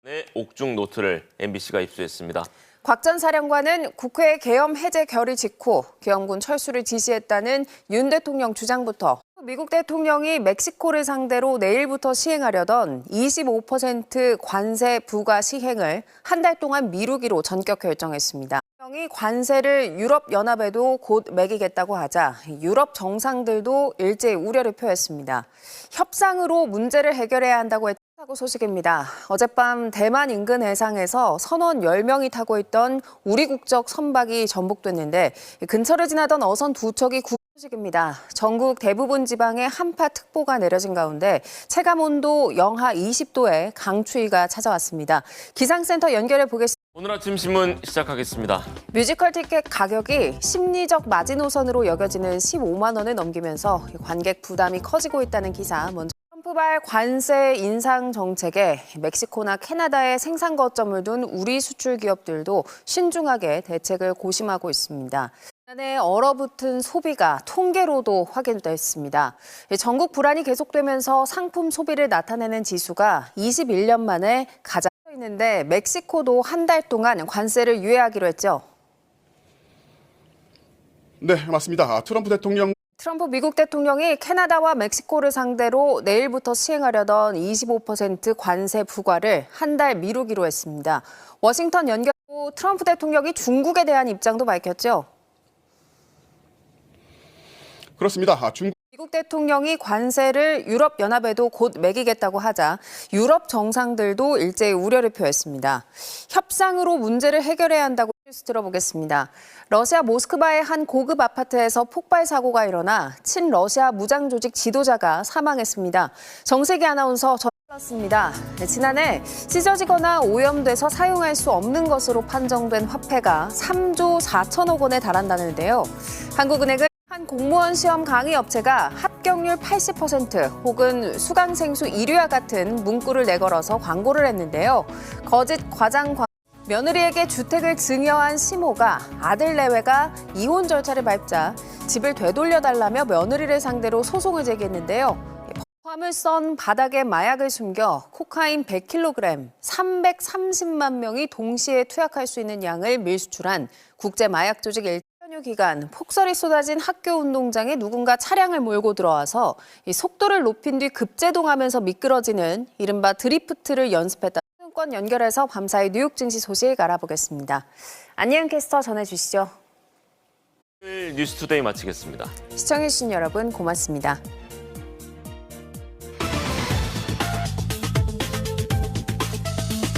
네, 옥중 노트를 MBC가 입수했습니다. 곽 전 사령관은 국회 계엄 해제 결의 직후 계엄군 철수를 지시했다는 윤 대통령 주장부터 미국 대통령이 멕시코를 상대로 내일부터 시행하려던 25% 관세 부과 시행을 한 달 동안 미루기로 전격 결정했습니다. 대통령이 관세를 유럽연합에도 곧 매기겠다고 하자 유럽 정상들도 일제히 우려를 표했습니다. 협상으로 문제를 해결해야 한다고 했다고 소식입니다. 어젯밤 대만 인근 해상에서 선원 10명이 타고 있던 우리 국적 선박이 전복됐는데 근처를 지나던 어선 두 척이 소식입니다. 전국 대부분 지방에 한파특보가 내려진 가운데 체감온도 영하 20도에 강추위가 찾아왔습니다. 기상센터 연결해 보겠습니다. 오늘 아침 신문 시작하겠습니다. 뮤지컬 티켓 가격이 심리적 마지노선으로 여겨지는 15만 원을 넘기면서 관객 부담이 커지고 있다는 기사 먼저. 트럼프발 관세 인상 정책에 멕시코나 캐나다에 생산 거점을 둔 우리 수출 기업들도 신중하게 대책을 고심하고 있습니다. 지난해 얼어붙은 소비가 통계로도 확인됐습니다. 전국 불안이 계속되면서 상품 소비를 나타내는 지수가 21년 만에 가장 있는데 멕시코도 한 달 동안 관세를 유예하기로 했죠. 네, 맞습니다. 트럼프 미국 대통령이 캐나다와 멕시코를 상대로 내일부터 시행하려던 25% 관세 부과를 한 달 미루기로 했습니다. 워싱턴 연결 후 트럼프 대통령이 중국에 대한 입장도 밝혔죠. 그렇습니다. 미국 대통령이 관세를 유럽연합에도 곧 매기겠다고 하자 유럽 정상들도 일제히 우려를 표했습니다. 협상으로 문제를 해결해야 한다고 뉴스 들어보겠습니다. 러시아 모스크바의 한 고급 아파트에서 폭발 사고가 일어나 친러시아 무장 조직 지도자가 사망했습니다. 정세기 아나운서 전해드렸습니다. 지난해 찢어지거나 오염돼서 사용할 수 없는 것으로 판정된 화폐가 3조 4천억 원에 달한다는데요. 한국은행은 한 공무원 시험 강의 업체가 합격률 80% 혹은 수강생수 1위와 같은 문구를 내걸어서 광고를 했는데요. 거짓 과장 며느리에게 주택을 증여한 시모가 아들 내외가 이혼 절차를 밟자 집을 되돌려달라며 며느리를 상대로 소송을 제기했는데요. 화물선 바닥에 마약을 숨겨 코카인 100kg, 330만 명이 동시에 투약할 수 있는 양을 밀수출한 국제마약 조직 연휴 기간 폭설이 쏟아진 학교 운동장에 누군가 차량을 몰고 들어와서 속도를 높인 뒤 급제동하면서 미끄러지는 이른바 드리프트를 연습했다. 권 연결해서 밤사이 뉴욕 증시 소식 알아보겠습니다. 안예은 캐스터 전해주시죠. 뉴스투데이 마치겠습니다. 시청해주신 여러분 고맙습니다.